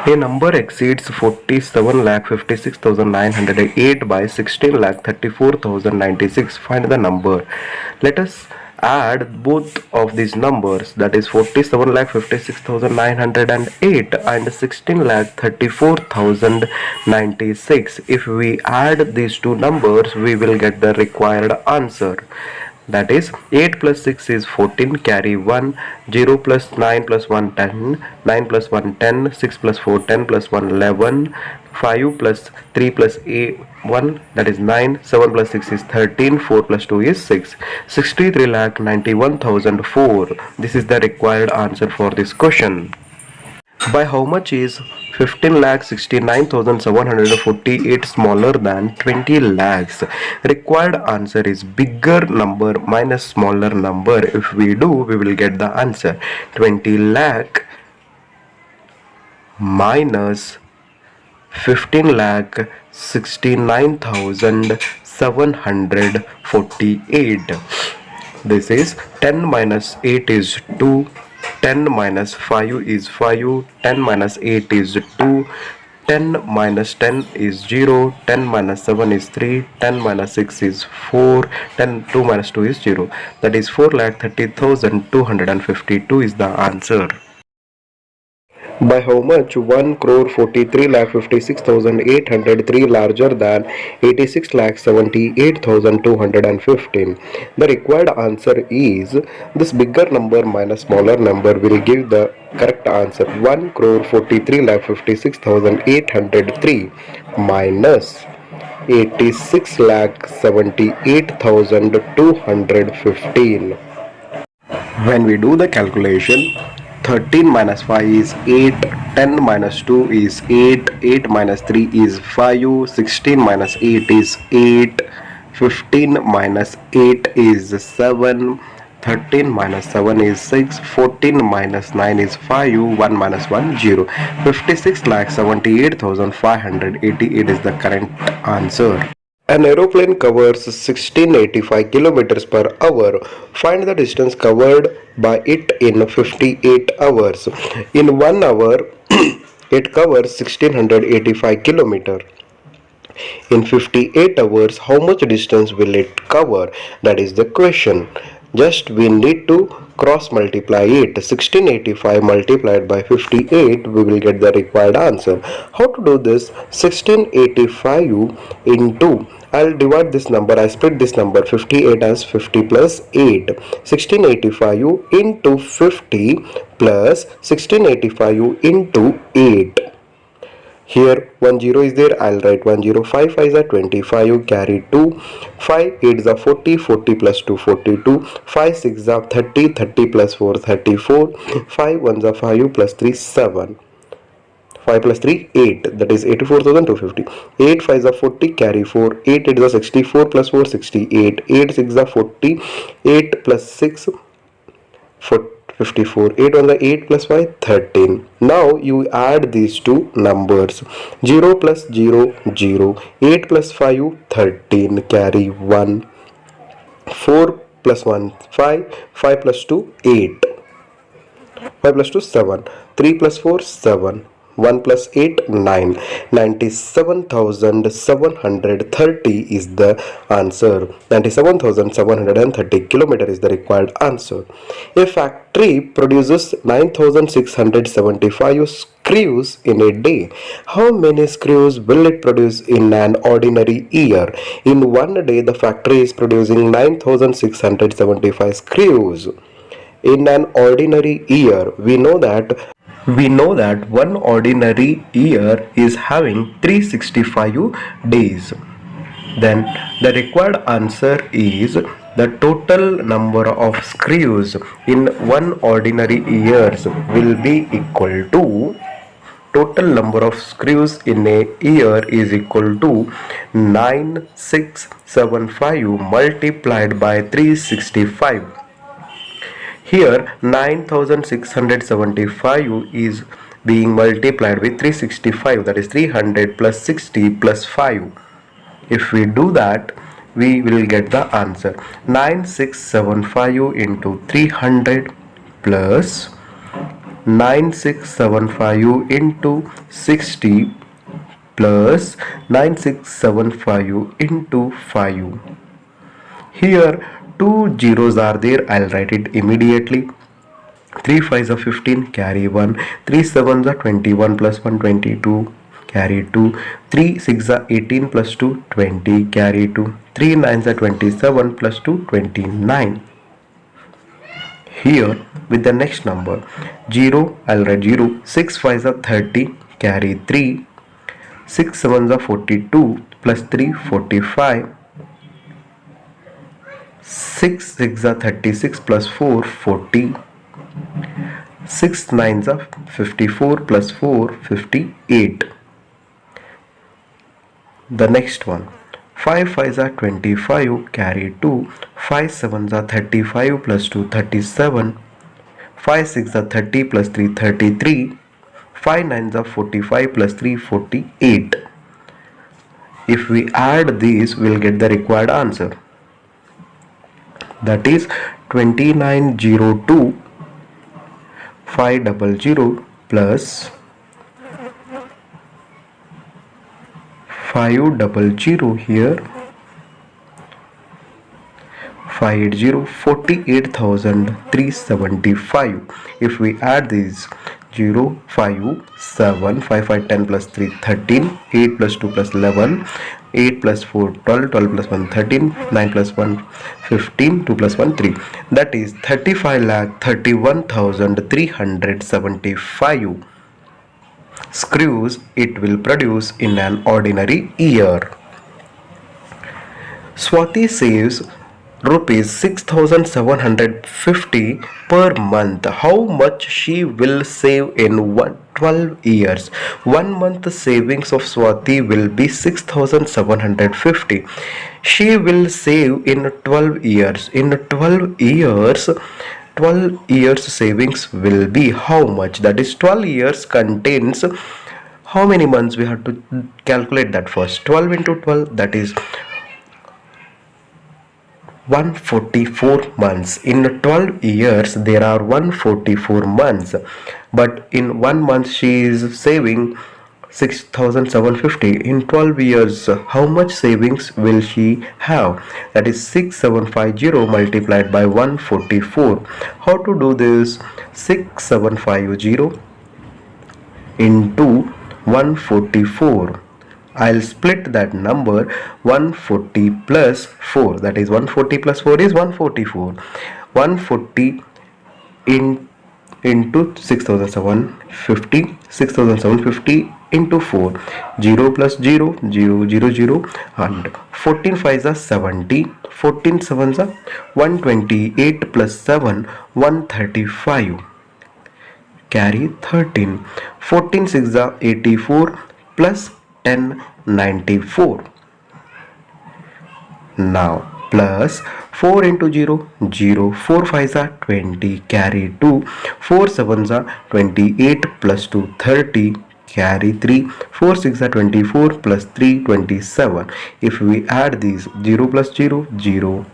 A number exceeds 47,56,908 by 16,34,096. Find the number. Let us add both of these numbers, that is 47,56,908 and 16,34,096. If we add these two numbers, we will get the required answer. That is 8 plus 6 is 14, carry 1, 0 plus 9 plus 1 10, 9 plus 1 10, 6 plus 4 10 plus 1 11, 5 plus 3 plus 8 1, that is 9, 7 plus 6 is 13, 4 plus 2 is 6, 63,91,004. This is the required answer for this question. By how much is 15,69,748 smaller than 20 lakhs? Required answer is bigger number minus smaller number. If we do, we will get the answer. 20 lakh minus 15 lakh 69,748. This is 10 minus 8 is 2. 10 minus 5 is 5, 10 minus 8 is 2, 10 minus 10 is 0, 10 minus 7 is 3, 10 minus 6 is 4, 2 minus 2 is 0. That is 4,30,252 is the answer. By how much 1,43,56,803 larger than 86,78,215? The required answer is, this bigger number minus smaller number will give the correct answer. 1,43,56,803 minus 86,78,215. When we do the calculation, 13 minus 5 is 8, 10 minus 2 is 8, 8 minus 3 is 5, 16 minus 8 is 8, 15 minus 8 is 7, 13 minus 7 is 6, 14 minus 9 is 5, 1 minus 1 0. 56,78,588 is the correct answer. An aeroplane covers 1685 kilometers per hour. Find the distance covered by it in 58 hours. In 1 hour, it covers 1685 kilometers. In 58 hours, how much distance will it cover? That is the question. Just we need to cross multiply it. 1685 multiplied by 58, we will get the required answer. How to do this? 1685 into, I'll divide this number, I split this number 58 as 50 plus 8. 1685 into 50 plus 1685 into 8. Here 1 0 is there, I'll write 1 0. 5 5 is 25, carry 2. 5 8 is 40, 40 plus 2 42. 5 6 is 30, 30 plus 4 34. 5 1 is 5 plus 3 7. 5 plus 3 8, that is 84,250. 8 5 is 40, carry 4. 8 8 is 64 plus 4 68. 8 6 is 40. 8 plus 6 54. 8 on the 8 plus 5 13. Now you add these two numbers. 0 plus 0 0. 8 plus 5 13, carry 1. 4 plus 1 5. 5 plus 2 8. 5 plus 2 7. 3 plus 4 7. 1 plus 8 9. 97,730 is the answer. 97,730 kilometer is the required answer. A factory produces 9,675 screws in a day. How many screws will it produce in an ordinary year? In one day, the factory is producing 9,675 screws. In an ordinary year, we know that one ordinary year is having 365 days. Then the required answer is, the total number of screws in one ordinary years will be equal to, total number of screws in a year is equal to 9675 multiplied by 365. Here 9675 is being multiplied with 365, that is 300 plus 60 plus 5. If we do that, we will get the answer. 9675 into 300 plus 9675 into 60 plus 9675 into 5. Here two zeros are there. I'll write it immediately. 3 5s are 15, carry 1. 3 7s are 21 plus 1 22, carry 2. 3 6 are 18 plus 2 20, carry 2. 3 9s are 27 plus 2 29. Here with the next number 0, I'll write 0. 6 5s are 30, carry 3. 6 7s are 42 plus 3 45. 6 6 are 36 plus 4 40. 6 9s are 54 plus 4 58. The next one 5 5s are 25, carry 2. 5 7s are 35 plus 2 37. 5 6 are 30 plus 3 33. 5 9s are 45 plus 3 48. If we add these, we'll get the required answer. That is 2902 500 plus 500 here 580 48,375. If we add these 0 5 7 5 5 10 plus 3 13, 8 plus 2 plus 11, 8 plus 4 12, 12 plus 1 13, 9 plus 1 15, 2 plus 1 3. That is 35,31,375 screws it will produce in an ordinary year. Swati saves rupees 6,750 per month. How much she will save in 12 years? 1 month savings of Swati will be 6,750. She will save in 12 years. In 12 years savings will be how much? That is 12 years contains how many months? We have to calculate that first. 12 into 12, that is 144 months. In 12 years there are 144 months, but in 1 month she is saving 6,750. In 12 years how much savings will she have? That is 6750 multiplied by 144. How to do this? 6750 into 144. I'll split that number. 140 plus 4, that is 140 plus 4 is 144. 140 into 6,750, 6,750 into 4, 0 plus 0, 0, 0, 0, and 14 5s are 70, 14 7s are 128 plus 7, 135, carry 13, 14 6s are 84 plus 10 94. Now plus 4 into 0 0, 4 5s are 20, carry 2, 4 7s are 28 plus 2 30, carry 3, 4 6 are 24 plus 3 27. If we add these 0 plus 0 0,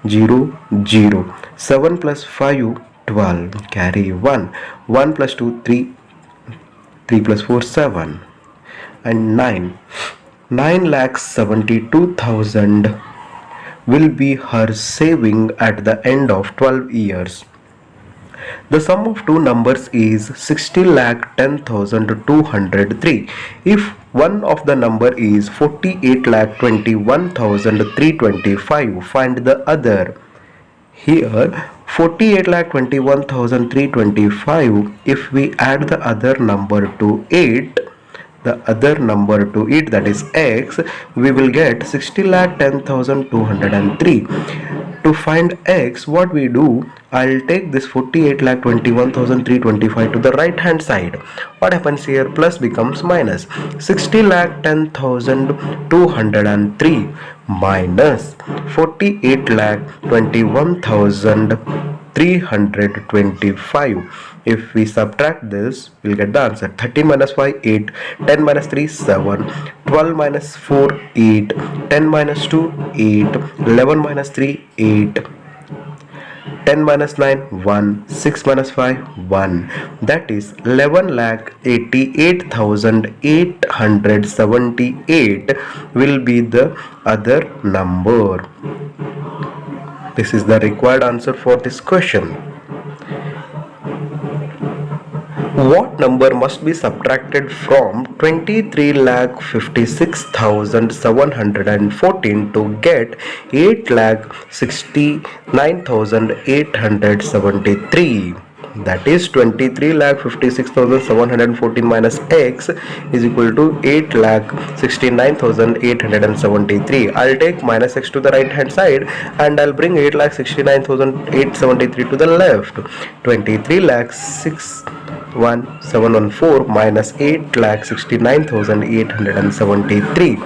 0 0, 7 plus 5 12, carry 1, 1 plus 2 3, 3 plus 4 7, and 9,72,000 will be her saving at the end of 12 years. The sum of two numbers is 60,10,203. If one of the number is 48,21,325, find the other. Here 48,21,325, if we add the other number to it, that is x, we will get 60,10,203. To find x, what we do, I'll take this 48,21,325 to the right hand side. What happens here? Plus becomes minus. 60,10,203 minus 48,21,325. If we subtract this, we'll get the answer. 13 minus 5 8, 10 minus 3 7, 12 minus 4 8, 10 minus 2 8, 11 minus 3 8, 10 minus 9, 1. 6 minus 5, 1. That is 11,88,878 will be the other number. This is the required answer for this question. What number must be subtracted from 23,56,714 to get 8,69,873? That is 23,56,714 minus x is equal to 8,69,873. I'll take minus x to the right hand side and I'll bring 8,69,873 to the left. 23,61714 minus 8,69,873.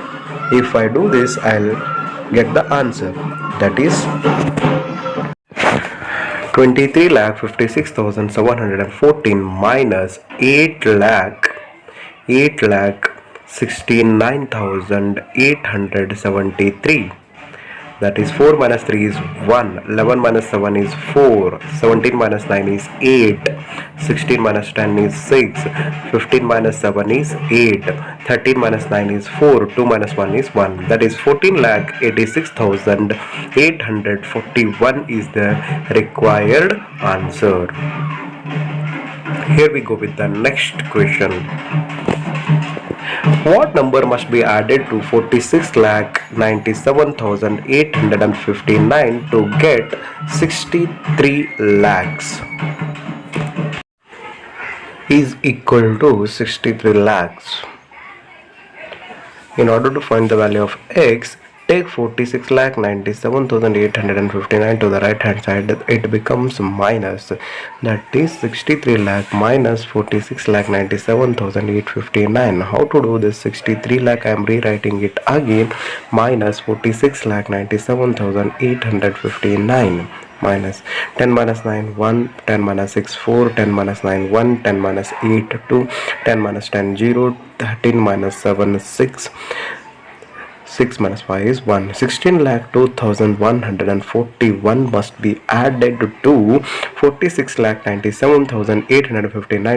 If I do this, I'll get the answer. That is 23,56,714 minus 8,69,873. That is 4 minus 3 is 1, 11 minus 7 is 4, 17 minus 9 is 8, 16 minus 10 is 6, 15 minus 7 is 8, 13 minus 9 is 4, 2 minus 1 is 1. That is 14,86,841 is the required answer. Here we go with the next question. What number must be added to 46,97,859 to get 63 lakhs? Is equal to 63 lakhs. In order to find the value of x, take 46,97,859 to the right hand side. It becomes minus. That is 63 lakh minus 46,97,859. How to do this? 63 lakh, I am rewriting it again. Minus 46,97,859. Minus 10 minus 9 1, 10 minus 6 4, 10 minus 9 1, 10 minus 8 2, 10 minus 10 0, 13 minus 7 6, 6 minus 5 is 1. 16,02,141 must be added to 46,97,859